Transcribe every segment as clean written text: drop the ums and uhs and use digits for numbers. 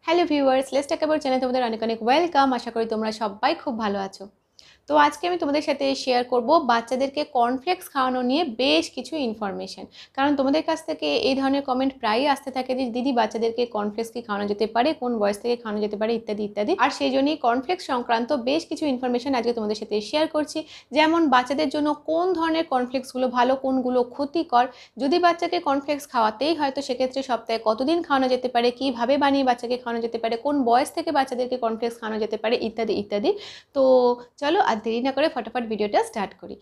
Hello viewers, let's talk about চ্যানেলে তোমাদের অনেক অনেক ওয়েলকাম। আশা করি তোমরা সবাই খুব ভালো আছো। তো আজকে আমি তোমাদের সাথে শেয়ার করব বাচ্চাদেরকে কর্নফ্লেক্স খাওয়ানো নিয়ে বেশ কিছু ইনফরমেশন। কারণ তোমাদের কাছ থেকে এই ধরনের কমেন্ট প্রায়ই আসতে থাকে যে দিদি বাচ্চাদেরকে কর্নফ্লেক্স কি খাওয়ানো যেতে পারে, কোন বয়স থেকে খাওয়ানো যেতে পারে, ইত্যাদি ইত্যাদি। আর সেই জন্যই কর্নফ্লেক্স সংক্রান্ত বেশ কিছু ইনফরমেশন আজকে তোমাদের সাথে শেয়ার করছি। যেমন বাচ্চাদের জন্য কোন ধরনের কর্নফ্লেক্সগুলো ভালো, কোনগুলো ক্ষতিকর, যদি বাচ্চাকে কর্নফ্লেক্স খাওয়াতেই হয় তো সেক্ষেত্রে সপ্তাহে কতদিন খাওয়ানো যেতে পারে, কীভাবে বানিয়ে বাচ্চাকে খাওয়ানো যেতে পারে, কোন বয়স থেকে বাচ্চাদেরকে কর্নফ্লেক্স খাওয়ানো যেতে পারে, ইত্যাদি ইত্যাদি। তো চলো আর দেরি না করে ফটাফট ভিডিওটা স্টার্ট করি।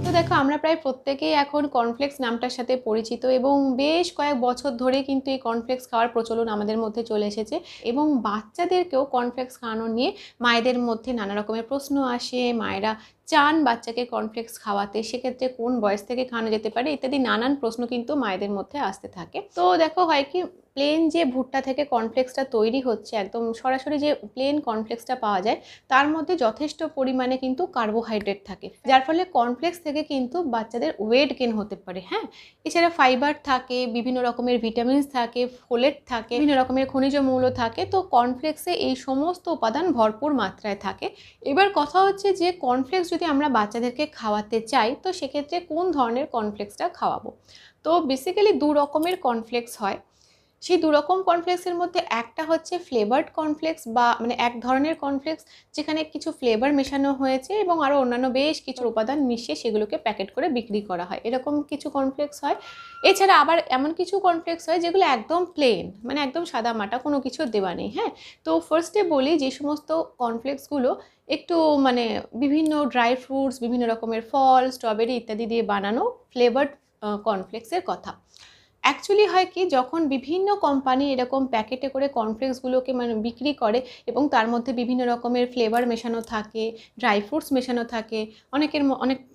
তো দেখো, আমরা প্রায় প্রত্যেকেই এখন কর্নফ্লেক্স নামটার সাথে পরিচিত এবং বেশ কয়েক বছর ধরে কিন্তু এই কর্নফ্লেক্স খাওয়ার প্রচলন আমাদের মধ্যে চলে এসেছে। এবং বাচ্চাদেরকেও কর্নফ্লেক্স খাওয়ানো নিয়ে মায়েদের মধ্যে নানা রকমের প্রশ্ন আসে। মায়েরা চান বাচ্চাকে কর্নফ্লেক্স খাওয়াতে, সেক্ষেত্রে কোন বয়স থেকে খাওয়ানো যেতে পারে ইত্যাদি নানান প্রশ্ন কিন্তু মায়েদের মধ্যে আসতে থাকে। তো দেখো, হয় কি, প্লেন যে ভুট্টা থেকে কর্নফ্লেক্সটা তৈরি হচ্ছে, একদম সরাসরি যে প্লেন কর্নফ্লেক্সটা পাওয়া যায় তার মধ্যে যথেষ্ট পরিমাণে কিন্তু কার্বোহাইড্রেট থাকে, যার ফলে কর্নফ্লেক্স থেকে কিন্তু বাচ্চাদের ওয়েট গেন হতে পারে। হ্যাঁ, এছাড়া ফাইবার থাকে, বিভিন্ন রকমের ভিটামিনস থাকে, ফোলেট থাকে, বিভিন্ন রকমের খনিজ মৌল থাকে। তো কর্নফ্লেক্সে এই সমস্ত উপাদান ভরপুর মাত্রায় থাকে। এবার কথা হচ্ছে যে কর্নফ্লেক্স যদি আমরা বাচ্চাদেরকে খাওয়াতে চাই তো সেক্ষেত্রে কোন ধরনের কর্নফ্লেক্সটা খাওয়াবো। তো বেসিক্যালি দু রকমের কর্নফ্লেক্স হয়। সেই দুরকম কর্নফ্লেক্সের মধ্যে একটা হচ্ছে ফ্লেভার্ড কর্নফ্লেক্স, বা মানে এক ধরনের কর্নফ্লেক্স যেখানে কিছু ফ্লেভার মেশানো হয়েছে এবং আরও অন্যান্য বেশ কিছু উপাদান মিশিয়ে সেগুলোকে প্যাকেট করে বিক্রি করা হয়, এরকম কিছু কর্নফ্লেক্স হয়। এছাড়া আবার এমন কিছু কর্নফ্লেক্স হয় যেগুলো একদম প্লেন, মানে একদম সাদা মাটা, কোনো কিছু দেওয়া নেই। হ্যাঁ, তো ফার্স্টে বলি যে সমস্ত কর্নফ্লেক্সগুলো একটু মানে বিভিন্ন ড্রাই ফ্রুটস, বিভিন্ন রকমের ফল, স্ট্রবেরি ইত্যাদি দিয়ে বানানো ফ্লেভার্ড কর্নফ্লেক্সের কথা। অ্যাকচুয়ালি হয় কি, যখন বিভিন্ন কোম্পানি এরকম প্যাকেটে করে কর্নফ্লেক্সগুলোকে মানে বিক্রি করে এবং তার মধ্যে বিভিন্ন রকমের ফ্লেভার মেশানো থাকে, ড্রাই ফ্রুটস মেশানো থাকে, অনেক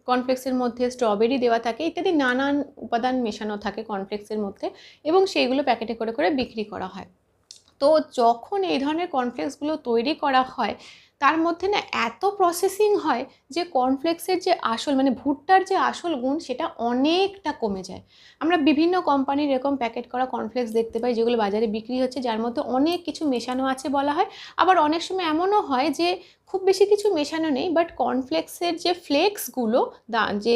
কর্নফ্লেক্সের মধ্যে স্ট্রবেরি দেওয়া থাকে ইত্যাদি নানান উপাদান মেশানো থাকে কর্নফ্লেক্সের মধ্যে, এবং সেইগুলো প্যাকেটে করে করে বিক্রি করা হয়। তো যখন এই ধরনের কর্নফ্লেক্সগুলো তৈরি করা হয় তার মধ্যে না এত প্রসেসিং হয় যে কর্নফ্লেক্সের যে আসল মানে ভুট্টার যে আসল গুণ সেটা অনেকটা কমে যায়। আমরা বিভিন্ন কোম্পানির এরকম প্যাকেট করা কর্নফ্লেক্স দেখতে পাই যেগুলো বাজারে বিক্রি হচ্ছে, যার মধ্যে অনেক কিছু মেশানো আছে বলা হয়। আবার অনেক সময় এমনও হয় যে খুব বেশি কিছু মেশানো নেই, বাট কর্নফ্লেক্সের যে ফ্লেক্সগুলো, যে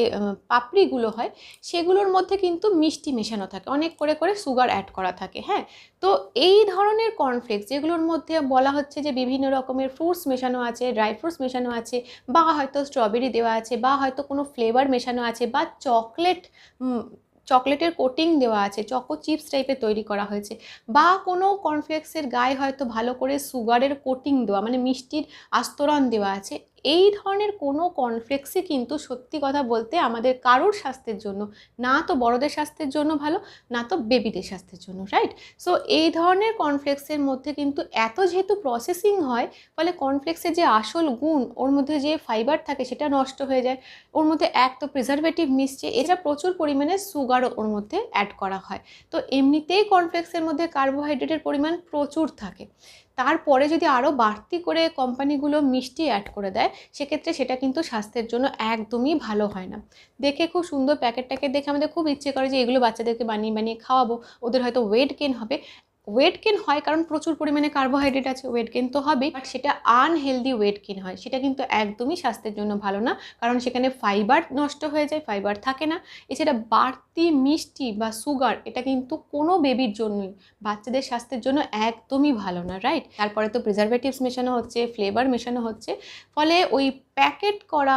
পাপড়িগুলো হয় সেগুলোর মধ্যে কিন্তু মিষ্টি মেশানো থাকে, অনেক করে করে সুগার অ্যাড করা থাকে। হ্যাঁ, তো এই ধরনের কর্নফ্লেক্স যেগুলোর মধ্যে বলা হচ্ছে যে বিভিন্ন রকমের ফ্রুটস মেশানো আছে, ড্রাই ফ্রুটস মেশানো আছে, বা হয়তো স্ট্রবেরি দেওয়া আছে, বা হয়তো কোনো ফ্লেভার মেশানো আছে, বা চকলেটের কোটিং দেওয়া আছে, চকো চিপস টাইপের তৈরি করা হয়েছে, বা কোনো কর্নফ্লেক্সের গায়ে হয়তো ভালো করে সুগারের কোটিং দেওয়া মানে মিষ্টির আস্তরণ দেওয়া আছে, এই ধরনের কোনো কর্নফ্লেক্সই কিন্তু সত্যি কথা বলতে আমাদের কারোর স্বাস্থ্যের জন্য, না তো বড়দের স্বাস্থ্যের জন্য ভালো, না তো বেবিদের স্বাস্থ্যের জন্য, রাইট? সো এই ধরনের কর্নফ্লেক্সের মধ্যে কিন্তু এত যেহেতু প্রসেসিং হয়, ফলে কর্নফ্লেক্সের যে আসল গুণ, ওর মধ্যে যে ফাইবার থাকে সেটা নষ্ট হয়ে যায়। ওর মধ্যে এক তো প্রিজারভেটিভ মিশছে, এছাড়া প্রচুর পরিমাণে সুগারও ওর মধ্যে অ্যাড করা হয়। তো এমনিতেই কর্নফ্লেক্সের মধ্যে কার্বোহাইড্রেটের পরিমাণ প্রচুর থাকে, তারপরে যদি আরও বাড়তি করে কোম্পানিগুলো মিষ্টি অ্যাড করে দেয় সেক্ষেত্রে সেটা কিন্তু স্বাস্থ্যের জন্য একদমই ভালো হয় না। দেখে খুব সুন্দর প্যাকেটটাকে দেখে আমাদের খুব ইচ্ছে করে যে এগুলো বাচ্চাদেরকে বানিয়ে বানিয়ে খাওয়াবো, ওদের হয়তো ওয়েট গেন হবে। ওয়েট গেন হয় কারণ প্রচুর পরিমাণে কার্বোহাইড্রেট আছে, ওয়েট গেন তো হবেই, বাট সেটা আনহেলদি ওয়েট গেন হয়, সেটা কিন্তু একদমই স্বাস্থ্যের জন্য ভালো না, কারণ সেখানে ফাইবার নষ্ট হয়ে যায়, ফাইবার থাকে না। এছাড়া বাড়তি মিষ্টি বা সুগার এটা কিন্তু কোনো বেবির জন্যই, বাচ্চাদের স্বাস্থ্যের জন্য একদমই ভালো না, রাইট? তারপরে তো প্রিজারভেটিভস মেশানো হচ্ছে, ফ্লেভার মেশানো হচ্ছে, ফলে ওই প্যাকেট করা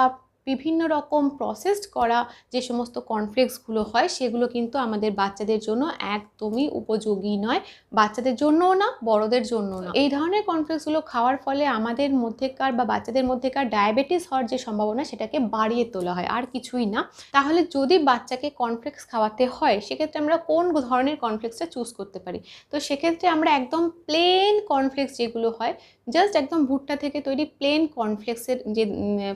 বিভিন্ন রকম প্রসেসড করা যে সমস্ত কর্নফ্লেক্সগুলো হয় সেগুলো কিন্তু আমাদের বাচ্চাদের জন্য একদমই উপযোগী নয়, বাচ্চাদের জন্যও না, বড়দের জন্যও না। এই ধরনের কর্নফ্লেক্সগুলো খাওয়ার ফলে আমাদের মধ্যেকার বা বাচ্চাদের মধ্যেকার ডায়াবেটিস হওয়ার যে সম্ভাবনা সেটাকে বাড়িয়ে তোলা হয়, আর কিছুই না। তাহলে যদি বাচ্চাকে কর্নফ্লেক্স খাওয়াতে হয় সেক্ষেত্রে আমরা কোন ধরনের কর্নফ্লেক্সটা চুজ করতে পারি? তো সেক্ষেত্রে আমরা একদম প্লেন কর্নফ্লেক্স যেগুলো হয়, জাস্ট একদম ভুট্টা থেকে তৈরি প্লেন কর্নফ্লেক্সের যে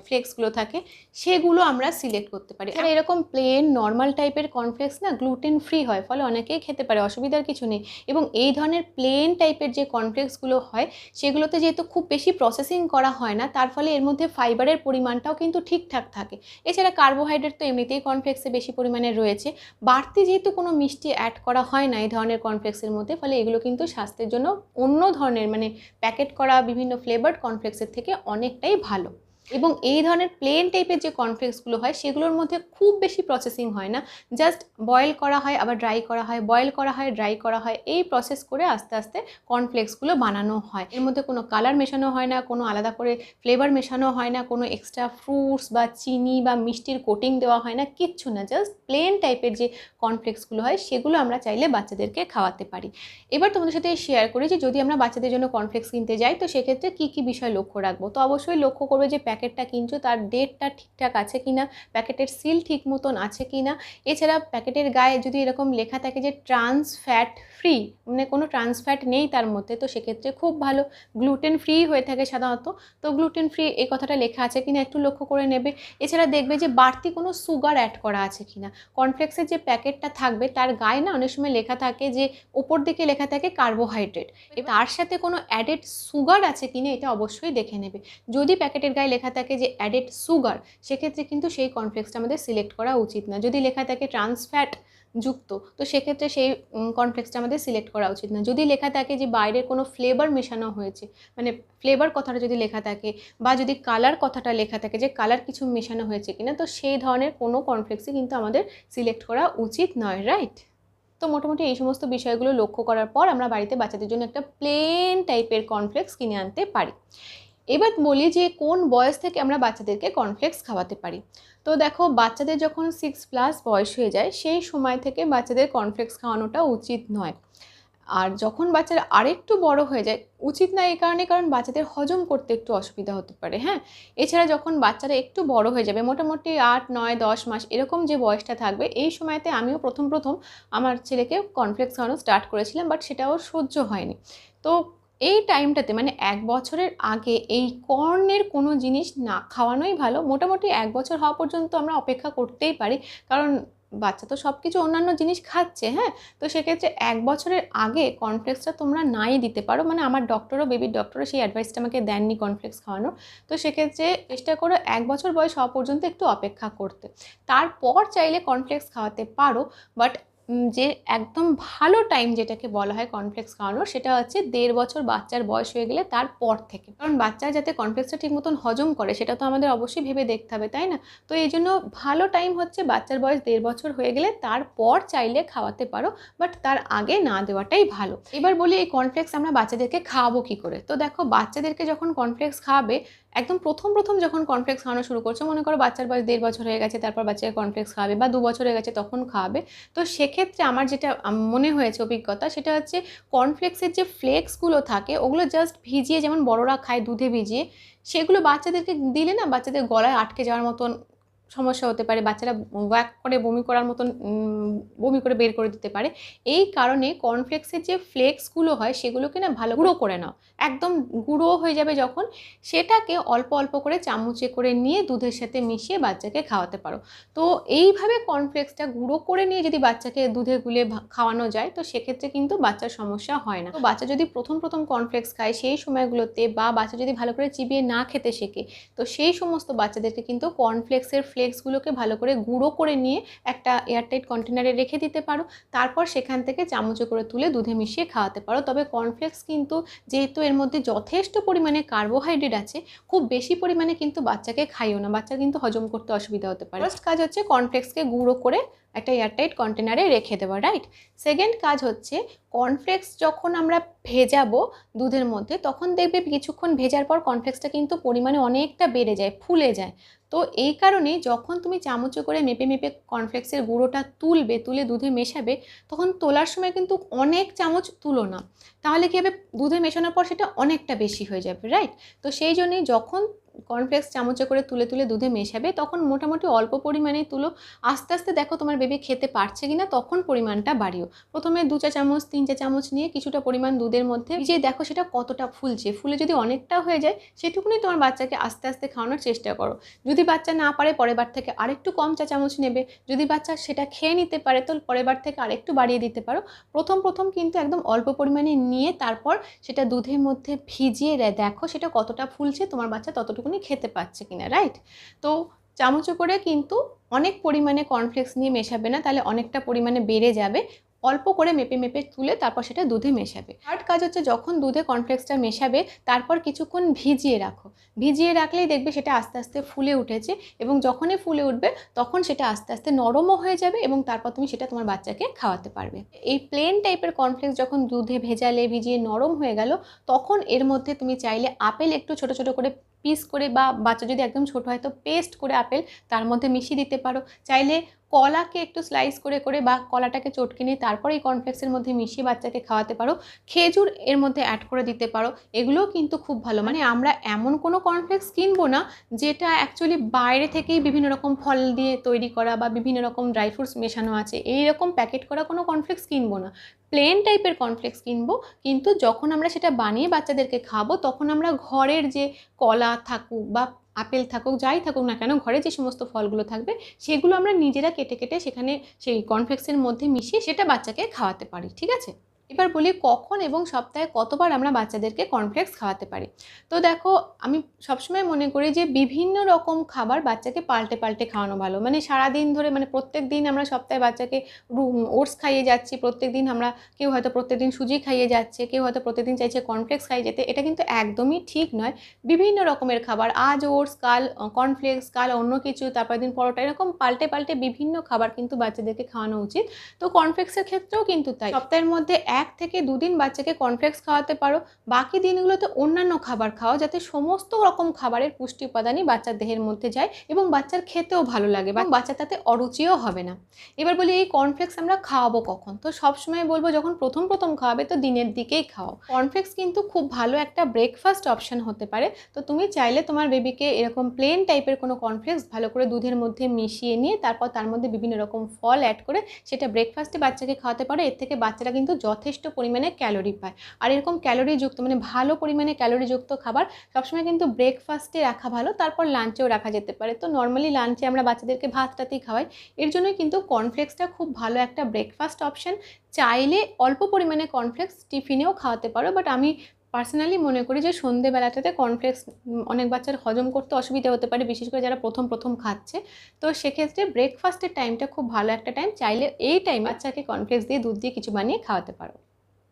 ফ্লেক্সগুলো থাকে সেগুলো আমরা সিলেক্ট করতে পারি। আর এরকম প্লেন নর্মাল টাইপের কর্নফ্লেক্স না গ্লুটেন ফ্রি হয়, ফলে অনেকেই খেতে পারে, অসুবিধার কিছু নেই। এবং এই ধরনের প্লেন টাইপের যে কর্নফ্লেক্সগুলো হয় সেগুলোতে যেহেতু খুব বেশি প্রসেসিং করা হয় না, তার ফলে এর মধ্যে ফাইবারের পরিমাণটাও কিন্তু ঠিকঠাক থাকে। এছাড়া কার্বোহাইড্রেট তো এমনিতেই কর্নফ্লেক্সে বেশি পরিমাণে রয়েছে, বাড়তি যেহেতু কোনো মিষ্টি অ্যাড করা হয় না এই ধরনের কর্নফ্লেক্সের মধ্যে, ফলে এগুলো কিন্তু স্বাস্থ্যের জন্য অন্য ধরনের মানে প্যাকেট করা বিভিন্ন ফ্লেভার্ড কর্নফ্লেক্সের থেকে অনেকটাই ভালো। এবং এই ধরনের প্লেন টাইপের যে কর্নফ্লেক্সগুলো হয় সেগুলোর মধ্যে খুব বেশি প্রসেসিং হয় না, জাস্ট বয়েল করা হয় আবার ড্রাই করা হয়, বয়েল করা হয় ড্রাই করা হয়, এই প্রসেস করে আস্তে আস্তে কর্নফ্লেক্সগুলো বানানো হয়। এর মধ্যে কোনো কালার মেশানো হয় না, কোনো আলাদা করে ফ্লেভার মেশানো হয় না, কোনো এক্সট্রা ফ্রুটস বা চিনি বা মিষ্টির কোটিং দেওয়া হয় না, কিচ্ছু না, জাস্ট প্লেন টাইপের যে কর্নফ্লেক্সগুলো হয় সেগুলো আমরা চাইলে বাচ্চাদেরকে খাওয়াতে পারি। এবার তোমাদের সাথে শেয়ার করি যে যদি আমরা বাচ্চাদের জন্য কর্নফ্লেক্স কিনতে যাই তো সেক্ষেত্রে কী কী বিষয় লক্ষ্য রাখবো। তো অবশ্যই লক্ষ্য করবে যে প্যাকেটটা কিনছো তার ডেটটা ঠিকঠাক আছে কিনা, প্যাকেটের সিল ঠিক মতন আছে কিনা। এছাড়া প্যাকেটের গায়ে যদি এরকম লেখা থাকে যে ট্রান্স ফ্যাট ফ্রি, মানে কোনো ট্রান্স ফ্যাট নেই তার মধ্যে, তো সেক্ষেত্রে খুব ভালো। গ্লুটেন ফ্রি হয়ে থাকে সাধারণত, তো গ্লুটেন ফ্রি এই কথাটা লেখা আছে কিনা একটু লক্ষ্য করে নেবে। এছাড়া দেখবে যে বাড়তি কোনো সুগার অ্যাড করা আছে কিনা। কর্নফ্লেক্সের যে প্যাকেটটা থাকবে তার গায়ে না অনেক সময় লেখা থাকে যে ওপর দিকে লেখা থাকে কার্বোহাইড্রেট, তার সাথে কোনো অ্যাডেড সুগার আছে কিনা এটা অবশ্যই দেখে নেবে। যদি প্যাকেটের গায়ে লেখা থাকে যে অ্যাডেড সুগার, সেক্ষেত্রে কিন্তু সেই কর্নফ্লেক্সটা আমাদের সিলেক্ট করা উচিত না। যদি লেখা থাকে ট্রান্স ফ্যাট যুক্ত, তো সেক্ষেত্রে সেই কর্নফ্লেক্সটা আমাদের সিলেক্ট করা উচিত না। যদি লেখা থাকে যে বাইরের কোনো ফ্লেভার মেশানো হয়েছে, মানে ফ্লেভার কথাটা যদি লেখা থাকে, বা যদি কালার কথাটা লেখা থাকে যে কালার কিছু মেশানো হয়েছে কিনা, তো সেই ধরনের কোনো কর্নফ্লেক্সই কিন্তু আমাদের সিলেক্ট করা উচিত নয়, রাইট? তো মোটামুটি এই সমস্ত বিষয়গুলো লক্ষ্য করার পর আমরা বাড়িতে বাচ্চাদের জন্য একটা প্লেন টাইপের কর্নফ্লেক্স কিনে আনতে পারি। এবার বলি যে কোন বয়স থেকে আমরা বাচ্চাদেরকে কর্নফ্লেক্স খাওয়াতে পারি। তো দেখো, বাচ্চাদের যখন 6+ বয়স হয়ে যায় সেই সময় থেকে বাচ্চাদের কর্নফ্লেক্স খাওয়ানোটা উচিত নয়। আর যখন বাচ্চারা আরেকটু বড় হয়ে যায়, উচিত না এই কারণে কারণ বাচ্চাদের হজম করতে একটু অসুবিধা হতে পারে, হ্যাঁ। এছাড়া যখন বাচ্চারা একটু বড় হয়ে যাবে, মোটামুটি 8, 9, 10 মাস এরকম যে বয়সটা থাকবে, এই সময়তে আমিও প্রথম আমার ছেলেকে কর্নফ্লেক্স খাওয়ানো স্টার্ট করেছিলাম, বাট সেটাও সহ্য হয়নি। তো এই টাইমটাতে মানে 1 বছরের আগে এই কর্নের কোনো জিনিস না খাওয়ানোই ভালো। মোটামুটি 1 বছর হওয়া পর্যন্ত আমরা অপেক্ষা করতেই পারি, কারণ বাচ্চা তো সব কিছু অন্যান্য জিনিস খাচ্ছে, হ্যাঁ। তো সেক্ষেত্রে 1 বছরের আগে কর্নফ্লেক্সটা তোমরা নাই দিতে পারো, মানে আমার ডক্টরও, বেবির ডক্টরও সেই অ্যাডভাইসটা আমাকে দেননি কর্নফ্লেক্স খাওয়ানোর। তো সেক্ষেত্রে চেষ্টা করো 1 বছর বয়স হওয়া পর্যন্ত একটু অপেক্ষা করতে, তারপর চাইলে কর্নফ্লেক্স খাওয়াতে পারো। বাট যে একদম ভালো টাইম যেটাকে বলা হয় কর্নফ্লেক্স খাওয়ানোর, সেটা হচ্ছে 1.5 বছর বাচ্চার বয়স হয়ে গেলে তারপর থেকে, কারণ বাচ্চা যাতে কর্নফ্লেক্সটা ঠিক মতন হজম করে সেটা তো আমাদের অবশ্যই ভেবে দেখতে হবে, তাই না? তো এই জন্য ভালো টাইম হচ্ছে বাচ্চার বয়স 1.5 বছর হয়ে গেলে তারপর চাইলে খাওয়াতে পারো, বাট তার আগে না দেওয়াটাই ভালো। এবার বলি এই কর্নফ্লেক্স আমরা বাচ্চাদেরকে খাওয়াবো কী করে। তো দেখো, বাচ্চাদেরকে যখন কর্নফ্লেক্স খাওয়াবে, একদম প্রথম যখন কর্নফ্লেক্স খাওয়ানো শুরু করছো, মনে করো বাচ্চার বয়স 1.5 বছর হয়ে গেছে, তারপর বাচ্চাকে কর্নফ্লেক্স খাওয়াবে, বা 2 বছর হয়ে গেছে তখন খাওয়াবে। তো সেক্ষেত্রে আমার যেটা মনে হয়েছে অভিজ্ঞতা, সেটা হচ্ছে কর্নফ্লেক্সের যে ফ্লেক্সগুলো থাকে ওগুলো জাস্ট ভিজিয়ে, যেমন বড়রা খায় দুধে ভিজিয়ে, সেগুলো বাচ্চাদেরকে দিলে না বাচ্চাদের গলায় আটকে যাওয়ার মতন সমস্যা হতে পারে, বাচ্চারা ওয়াক করে বমি করার মতন বমি করে বের করে দিতে পারে। এই কারণে কর্নফ্লেক্সের যে ফ্লেক্সগুলো হয় সেগুলোকে না ভালো গুঁড়ো করে নাও, একদম গুঁড়ো হয়ে যাবে যখন, সেটাকে অল্প অল্প করে চামচে করে নিয়ে দুধের সাথে মিশিয়ে বাচ্চাকে খাওয়াতে পারো। তো এইভাবে কর্নফ্লেক্সটা গুঁড়ো করে নিয়ে যদি বাচ্চাকে দুধে গুলে খাওয়ানো যায়, তো সেক্ষেত্রে কিন্তু বাচ্চার সমস্যা হয় না। তো বাচ্চা যদি প্রথম কর্নফ্লেক্স খায় সেই সময়গুলোতে, বা বাচ্চা যদি ভালো করে চিবিয়ে না খেতে শেখে, তো সেই সমস্ত বাচ্চাদেরকে কিন্তু কর্নফ্লেক্সের ফ্লেক্সগুলোকে ভালো করে গুঁড়ো করে নিয়ে একটা এয়ারটাইট কন্টেনারে রেখে দিতে পারো, তারপর সেখান থেকে চামচে করে তুলে দুধে মিশিয়ে খাওয়াতে পারো। তবে কর্নফ্লেক্স কিন্তু যেহেতু এর মধ্যে যথেষ্ট পরিমাণে কার্বোহাইড্রেট আছে, খুব বেশি পরিমাণে কিন্তু বাচ্চাকে খাইও না, বাচ্চা কিন্তু হজম করতে অসুবিধা হতে পারে। ফার্স্ট কাজ হচ্ছে কর্নফ্লেক্সকে গুঁড়ো করে একটা এয়ারটাইট কন্টেনারে রেখে দেওয়া, রাইট। সেকেন্ড কাজ হচ্ছে কর্নফ্লেক্স যখন আমরা ভেজাবো দুধের মধ্যে, তখন দেখবে কিছুক্ষণ ভেজার পর কর্নফ্লেক্সটা কিন্তু পরিমাণে অনেকটা বেড়ে যায়, ফুলে যায়। তো এই কারণে যখন তুমি চামচে করে মেপে মেপে কর্নফ্লেক্সের গুঁড়োটা তুলে দুধে মেশাবে, তখন তোলার সময় কিন্তু অনেক চামচ তুলো না, তাহলে কী হবে, দুধে মেশানোর পর সেটা অনেকটা বেশি হয়ে যাবে, রাইট। তো সেই জন্যই যখন কর্নফ্লেক্স চামচে করে তুলে তুলে দুধে মেশাবে, তখন মোটামুটি অল্প পরিমাণেই তুলো। আস্তে আস্তে দেখো তোমার বেবি খেতে পারছে কিনা, তখন পরিমাণটা বাড়িও। প্রথমে 2 চা চামচ 3 চা চামচ নিয়ে কিছুটা পরিমাণ দুধের মধ্যে ভিজিয়ে দেখো সেটা কতটা ফুলছে। ফুলে যদি অনেকটা হয়ে যায় সেটুকুনি তোমার বাচ্চাকে আস্তে আস্তে খাওয়ানোর চেষ্টা করো। যদি বাচ্চা না পারে পরের বার থেকে আরেকটু কম চা চামচ নেবে। যদি বাচ্চা সেটা খেয়ে নিতে পারে তো পরের বার থেকে আরেকটু বাড়িয়ে দিতে পারো। প্রথম কিন্তু একদম অল্প পরিমাণে নিয়ে তারপর সেটা দুধের মধ্যে ভিজিয়ে দেখো সেটা কতটা ফুলছে, তোমার বাচ্চা ততটুকুনি খেতে পাচ্ছে কিনা, রাইট? তো চামচে করে কিন্তু অনেক পরিমাণে কর্নফ্লেক্স নিয়ে মেশাবে না, তাহলে অনেকটা পরিমাণে বেড়ে যাবে। অল্প করে মেপে মেপে তুলে তারপর সেটা দুধে মেশাবে। থার্ড কাজ হচ্ছে যখন দুধে কর্নফ্লেক্সটা মেশাবে তারপর কিছুক্ষণ ভিজিয়ে রাখো। ভিজিয়ে রাখলেই দেখবে সেটা আস্তে আস্তে ফুলে উঠেছে, এবং যখনই ফুলে উঠবে তখন সেটা আস্তে আস্তে নরমও হয়ে যাবে এবং তারপর তুমি সেটা তোমার বাচ্চাকে খাওয়াতে পারবে। এই প্লেন টাইপের কর্নফ্লেক্স যখন দুধে ভেজালে, ভিজিয়ে নরম হয়ে গেল, তখন এর মধ্যে তুমি চাইলে আপেল একটু ছোট ছোট করে পিস করে, বা বাচ্চা যদি একদম ছোট হয় তো পেস্ট করে আপেল তার মধ্যে মিশিয়ে দিতে পারো। চাইলে কলাকে একটু স্লাইস করে করে বা কলাটাকে চটকে নিয়ে তারপর এই কর্নফ্লেক্সের মধ্যে মিশিয়ে বাচ্চাকে খাওয়াতে পারো। খেজুর এর মধ্যে অ্যাড করে দিতে পারো, এগুলোও কিন্তু খুব ভালো। মানে আমরা এমন কোনো কর্নফ্লেক্স কিনবো না যেটা অ্যাকচুয়ালি বাইরে থেকেই বিভিন্ন রকম ফল দিয়ে তৈরি করা বা বিভিন্ন রকম ড্রাই ফ্রুটস মেশানো আছে, এই রকম প্যাকেট করা কোনো কর্নফ্লেক্স কিনবো না। প্লেন টাইপের কর্নফ্লেক্স কিনবো, কিন্তু যখন আমরা সেটা বানিয়ে বাচ্চাদেরকে খাবো তখন আমরা ঘরের যে কলা থাকুক বা আপেল থাকুক, যাই থাকুক না কেন, ঘরে যে সমস্ত ফলগুলো থাকবে সেগুলো আমরা নিজেরা কেটে কেটে সেখানে সেই কর্নফ্লেক্সের মধ্যে মিশিয়ে সেটা বাচ্চাকে খাওয়াতে পারি, ঠিক আছে? এবার বলি কখন এবং সপ্তাহে কতবার আমরা বাচ্চাদেরকে কর্নফ্লেক্স খাওয়াতে পারি। তো দেখো, আমি সবসময় মনে করি যে বিভিন্ন রকম খাবার বাচ্চাকে পাল্টে পাল্টে খাওয়ানো ভালো। মানে সারাদিন ধরে, মানে প্রত্যেক দিন আমরা সপ্তাহে বাচ্চাকে ওটস খাইয়ে যাচ্ছি, প্রত্যেক দিন আমরা, কেউ হয়তো প্রত্যেকদিন সুজি খাইয়ে যাচ্ছে, কেউ হয়তো প্রত্যেকদিন চাইছে কর্নফ্লেক্স খাইয়ে যেতে, এটা কিন্তু একদমই ঠিক নয়। বিভিন্ন রকমের খাবার, আজ ওটস, কাল কর্নফ্লেক্স, কাল অন্য কিছু, তারপরের দিন পরোটা, এরকম পাল্টে পাল্টে বিভিন্ন খাবার কিন্তু বাচ্চাদেরকে খাওয়ানো উচিত। তো কর্নফ্লেক্সের ক্ষেত্রেও কিন্তু তাই। সপ্তাহের মধ্যে 1 থেকে 2 দিন বাচ্চাকে কর্নফ্লেক্স খাওয়াতে পারো, বাকি দিনগুলোতে অন্যান্য খাবার খাও, যাতে সমস্ত রকম খাবারের পুষ্টি উপাদানই বাচ্চার দেহের মধ্যে যায় এবং বাচ্চার খেতেও ভালো লাগে বা বাচ্চা তাতে অরুচিও হবে না। এবার বলি এই কর্নফ্লেক্স আমরা খাওয়াবো কখন? তো সবসময় বলবো যখন প্রথম খাওয়াবে তো দিনের দিকেই খাও। কর্নফ্লেক্স কিন্তু খুব ভালো একটা ব্রেকফাস্ট অপশন হতে পারে। তো তুমি চাইলে তোমার বেবিকে এরকম প্লেন টাইপের কোনো কর্নফ্লেক্স ভালো করে দুধের মধ্যে মিশিয়ে নিয়ে তারপর তার মধ্যে বিভিন্ন রকম ফল অ্যাড করে সেটা ব্রেকফাস্টে বাচ্চাকে খাওয়াতে পারো। এর থেকে বাচ্চারা কিন্তু যথেষ্ট পরিমাণে ক্যালোরি পায়। আর এরকম ক্যালোরিযুক্ত, মানে ভালো পরিমাণে ক্যালোরিযুক্ত খাবার সবসময় কিন্তু ব্রেকফাস্টে রাখা ভালো, তারপর লাঞ্চেও রাখা যেতে পারে। তো নর্মালি লাঞ্চে আমরা বাচ্চাদেরকে ভাতটাতেই খাওয়াই, এর জন্যই কিন্তু কর্নফ্লেক্সটা খুব ভালো একটা ব্রেকফাস্ট অপশন। চাইলে অল্প পরিমাণে কর্নফ্লেক্স টিফিনেও খাওয়াতে পারো, বাট আমি পার্সোনালি মনে করি যে সন্ধ্যেবেলাটাতে কর্নফ্লেক্স অনেক বাচ্চার হজম করতে অসুবিধা হতে পারে, বিশেষ করে যারা প্রথম খাচ্ছে। তো সেক্ষেত্রে ব্রেকফাস্টের টাইমটা খুব ভালো একটা টাইম, চাইলে এই টাইমে বাচ্চাকে কর্নফ্লেক্স দিয়ে দুধ দিয়ে কিছু বানিয়ে খাওয়াতে পারো।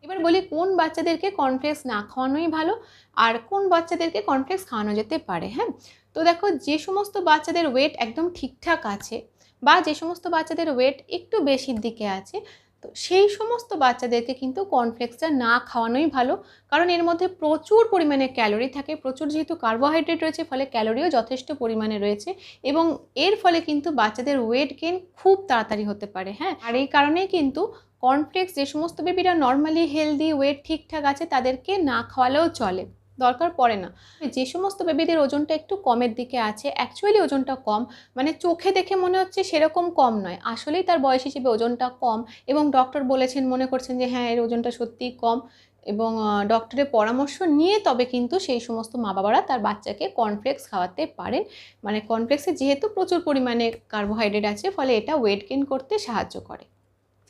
এবার বলি কোন বাচ্চাদেরকে কর্নফ্লেক্স না খাওয়ানোই ভালো আর কোন বাচ্চাদেরকে কর্নফ্লেক্স খাওয়ানো যেতে পারে। হ্যাঁ, তো দেখো, যে সমস্ত বাচ্চাদের ওয়েট একদম ঠিকঠাক আছে বা যে সমস্ত বাচ্চাদের ওয়েট একটু বেশির দিকে আছে, তো সেই সমস্ত বাচ্চাদেরকে কিন্তু কর্নফ্লেক্সটা না খাওয়ানোই ভালো। কারণ এর মধ্যে প্রচুর পরিমাণে ক্যালোরি থাকে, প্রচুর যেহেতু কার্বোহাইড্রেট রয়েছে, ফলে ক্যালোরিও যথেষ্ট পরিমাণে রয়েছে এবং এর ফলে কিন্তু বাচ্চাদের ওয়েট গেইন খুব তাড়াতাড়ি হতে পারে। হ্যাঁ, আর এই কারণেই কিন্তু কর্নফ্লেক্স যে সমস্ত বেবিরা নর্মালি হেলদি, ওয়েট ঠিকঠাক আছে তাদেরকে না খাওয়ালেও চলে, দরকার পড়ে না। যে সমস্ত বেবিদের ওজনটা একটু কমের দিকে আছে, অ্যাকচুয়ালি ওজনটা কম, মানে চোখে দেখে মনে হচ্ছে সেরকম কম নয়, আসলেই তার বয়স হিসেবে ওজনটা কম এবং ডক্টর বলেছেন, মনে করছেন যে হ্যাঁ এর ওজনটা সত্যিই কম, এবং ডক্টরের পরামর্শ নিয়ে তবে কিন্তু সেই সমস্ত মা বাবারা তার বাচ্চাকে কর্নফ্লেক্স খাওয়াতে পারেন। মানে কর্নফ্লেক্সে যেহেতু প্রচুর পরিমাণে কার্বোহাইড্রেট আছে, ফলে এটা ওয়েট গেইন করতে সাহায্য করে।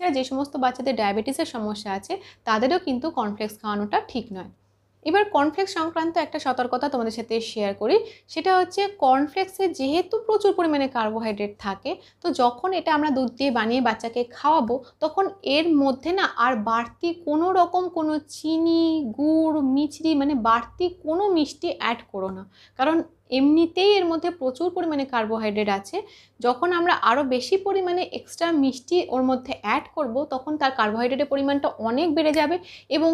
যে সমস্ত বাচ্চাদের ডায়াবেটিসের সমস্যা আছে তাদেরও কিন্তু কর্নফ্লেক্স খাওয়ানোটা ঠিক নয়। এবার কর্নফ্লেক্স সংক্রান্ত একটা সতর্কতা তোমাদের সাথে শেয়ার করি, সেটা হচ্ছে কর্নফ্লেক্সে যেহেতু প্রচুর পরিমাণে কার্বোহাইড্রেট থাকে, তো যখন এটা আমরা দুধ দিয়ে বানিয়ে বাচ্চাকে খাওয়াবো তখন এর মধ্যে না আর বাড়তি কোনো রকম কোনো চিনি, গুড়, মিছরি, মানে বাড়তি কোনো মিষ্টি অ্যাড করো না। কারণ এমনিতেই এর মধ্যে প্রচুর পরিমাণে কার্বোহাইড্রেট আছে, যখন আমরা আরও বেশি পরিমাণে এক্সট্রা মিষ্টি ওর মধ্যে অ্যাড করব তখন তার কার্বোহাইড্রেটের পরিমাণটা অনেক বেড়ে যাবে এবং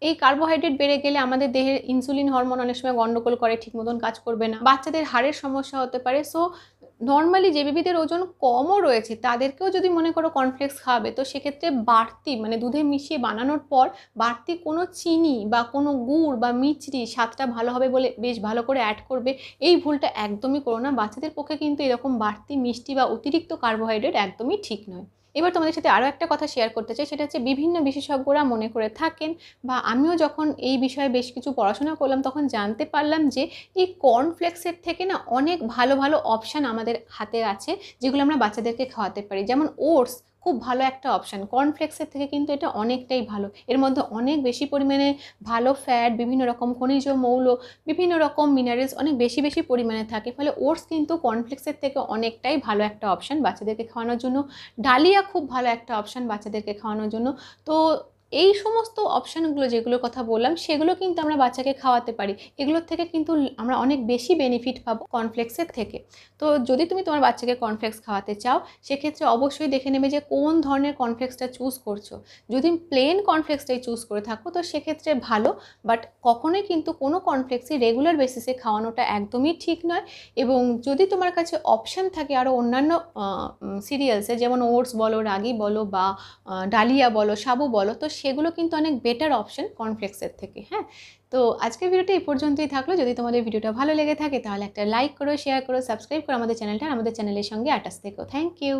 এই কার্বোহাইড্রেট বেড়ে গেলে আমাদের দেহের ইনসুলিন হরমোন অনেক সময় গন্ডগোল করে, ঠিক মতন কাজ করবে না, বাচ্চাদের হাড়ের সমস্যা হতে পারে। সো নর্মালি যে বেবিদের ওজন কমও রয়েছে তাদেরকেও যদি মনে করো কর্নফ্লেক্স খাওয়াবে, তো সেক্ষেত্রে বাড়তি মানে দুধে মিশিয়ে বানানোর পর বাড়তি কোনো চিনি বা কোনো গুড় বা মিছরি স্বাদটা ভালো হবে বলে বেশ ভালো করে অ্যাড করবে, এই ভুলটা একদমই করো না। বাচ্চাদের পক্ষে কিন্তু এরকম বাড়তি মিষ্টি বা অতিরিক্ত কার্বোহাইড্রেট একদমই ঠিক নয়। এবার তোমাদের সাথে আরও একটা কথা শেয়ার করতে চাই, সেটা হচ্ছে বিভিন্ন বিশেষজ্ঞরা মনে করে থাকেন, বা আমিও যখন এই বিষয়ে বেশ কিছু পড়াশোনা করলাম তখন জানতে পারলাম যে এই কর্নফ্লেক্সের থেকে না অনেক ভালো ভালো অপশান আমাদের হাতে আছে যেগুলো আমরা বাচ্চাদেরকে খাওয়াতে পারি। যেমন ওটস খুব ভালো একটা অপশান, কর্নফ্লেক্সের থেকে কিন্তু এটা অনেকটাই ভালো। এর মধ্যে অনেক বেশি পরিমাণে ভালো ফ্যাট, বিভিন্ন রকম খনিজ মৌল, বিভিন্ন রকম মিনারেলস অনেক বেশি বেশি পরিমাণে থাকে, ফলে ওটস কিন্তু কর্নফ্লেক্সের থেকে অনেকটাই ভালো একটা অপশান বাচ্চাদেরকে খাওয়ানোর জন্য। ডালিয়া খুব ভালো একটা অপশান বাচ্চাদেরকে খাওয়ানোর জন্য। তো এই সমস্ত অপশানগুলো যেগুলোর কথা বললাম সেগুলো কিন্তু আমরা বাচ্চাকে খাওয়াতে পারি, এগুলোর থেকে কিন্তু আমরা অনেক বেশি বেনিফিট পাবো কর্নফ্লেক্সের থেকে। তো যদি তুমি তোমার বাচ্চাকে কর্নফ্লেক্স খাওয়াতে চাও সেক্ষেত্রে অবশ্যই দেখে নেবে যে কোন ধরনের কর্নফ্লেক্সটা চুজ করছো। যদি প্লেন কর্নফ্লেক্সটাই চুজ করে থাকো তো সেক্ষেত্রে ভালো, বাট কখনোই কিন্তু কোনো কর্নফ্লেক্সই রেগুলার বেসিসে খাওয়ানোটা একদমই ঠিক নয়। এবং যদি তোমার কাছে অপশান থাকে আরও অন্যান্য সিরিয়ালসে, যেমন ওটস বলো, রাগি বলো, বা ডালিয়া বলো, সাবু বলো, তো সেগুলো কিন্তু অনেক বেটার অপশন কর্নফ্লেক্সের থেকে। হ্যাঁ, তো আজকের ভিডিওটা এই পর্যন্তই থাকলো। যদি তোমাদের ভিডিওটা ভালো লেগে থাকে তাহলে একটা লাইক করো, শেয়ার করো, সাবস্ক্রাইব করো আমাদের চ্যানেলটা, আমাদের চ্যানেলের সঙ্গে অ্যাটাচ থেকো। Thank you.